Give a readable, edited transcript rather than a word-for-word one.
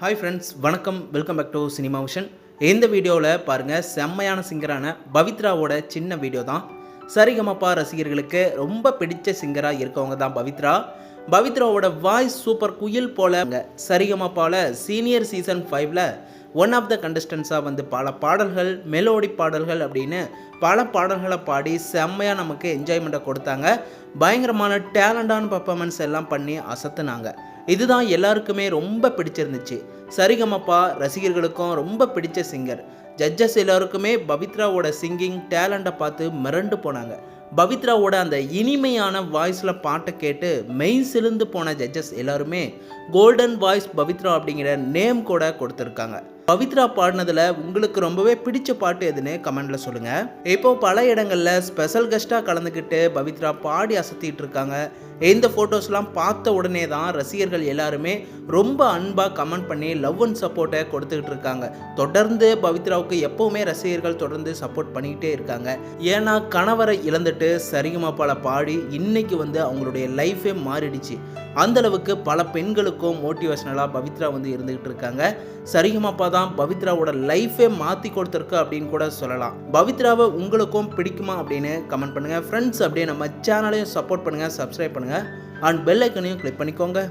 Hi friends, வணக்கம். Welcome back to cinema vision. இந்த வீடியோவில் பாருங்கள், செம்மையான சிங்கரான பவித்ராவோட சின்ன வீடியோ தான். சரிகமபா ரசிகர்களுக்கு ரொம்ப பிடிச்ச சிங்கராக இருக்கவங்க தான் பவித்ரா. பவித்ராவோட வாய்ஸ் சூப்பர் குயில் போல. சரிகமபாவில் சீனியர் சீசன் 5ல் ஒன் ஆஃப் த கண்டஸ்டன்ஸாக வந்து பல பாடல்கள், மெலோடி பாடல்கள் அப்படின்னு பல பாடல்களை பாடி செம்மையாக நமக்கு என்ஜாய்மெண்ட்டை கொடுத்தாங்க. பயங்கரமான டேலண்டான பர்ஃபார்மன்ஸ் எல்லாம் பண்ணி அசத்துனாங்க. இதுதான் எல்லாருக்குமே ரொம்ப பிடிச்சிருந்துச்சு. சரிகமபா ரசிகர்களுக்கும் ரொம்ப பிடிச்ச சிங்கர். ஜட்ஜஸ் எல்லாருக்குமே பவித்ராவோட சிங்கிங் டேலண்ட்டை பார்த்து மிரண்டு போனாங்க. பவித்ராவோட அந்த இனிமையான வாய்ஸில் பாட்டை கேட்டு மெய் சிலிந்து போன ஜட்ஜஸ் எல்லாருமே கோல்டன் வாய்ஸ் பவித்ரா அப்படிங்கிற நேம் கூட கொடுத்துருக்காங்க. பவித்ரா பாடினதில் உங்களுக்கு ரொம்பவே பிடிச்ச பாட்டு எதுன்னு கமெண்டில் சொல்லுங்கள். இப்போ பல இடங்களில் ஸ்பெஷல் கெஸ்ட்டாக கலந்துக்கிட்டு பவித்ரா பாடி அசத்திட்டு இருக்காங்க. இந்த ஃபோட்டோஸ்லாம் பார்த்த உடனே தான் ரசிகர்கள் எல்லாருமே ரொம்ப அன்பாக கமெண்ட் பண்ணி லவ் அண்ட் சப்போர்ட்டை கொடுத்துக்கிட்டு இருக்காங்க. தொடர்ந்து பவித்ராவுக்கு எப்போவுமே ரசிகர்கள் தொடர்ந்து சப்போர்ட் பண்ணிக்கிட்டே இருக்காங்க. ஏன்னா கணவரை இழந்துட்டு சரிகமபால பாடி இன்னைக்கு வந்து அவங்களுடைய லைஃபே மாறிடுச்சு. அந்தளவுக்கு பல பெண்களுக்கும் மோட்டிவேஷனலாக பவித்ரா வந்து இருந்துகிட்டு இருக்காங்க. சரிகமபா தான் பவித்ராவோட லைஃபே மாற்றி கொடுத்துருக்கு அப்படின்னு கூட சொல்லலாம். பவித்ராவை உங்களுக்கும் பிடிக்குமா அப்படின்னு கமெண்ட் பண்ணுங்கள். ஃப்ரெண்ட்ஸ், அப்படியே நம்ம சேனலையும் சப்போர்ட் பண்ணுங்கள், சப்ஸ்கிரைப் பண்ணுங்கள், அண்ட் பெல் ஐக்கனையும் கிளிக் பண்ணிக்கோங்க.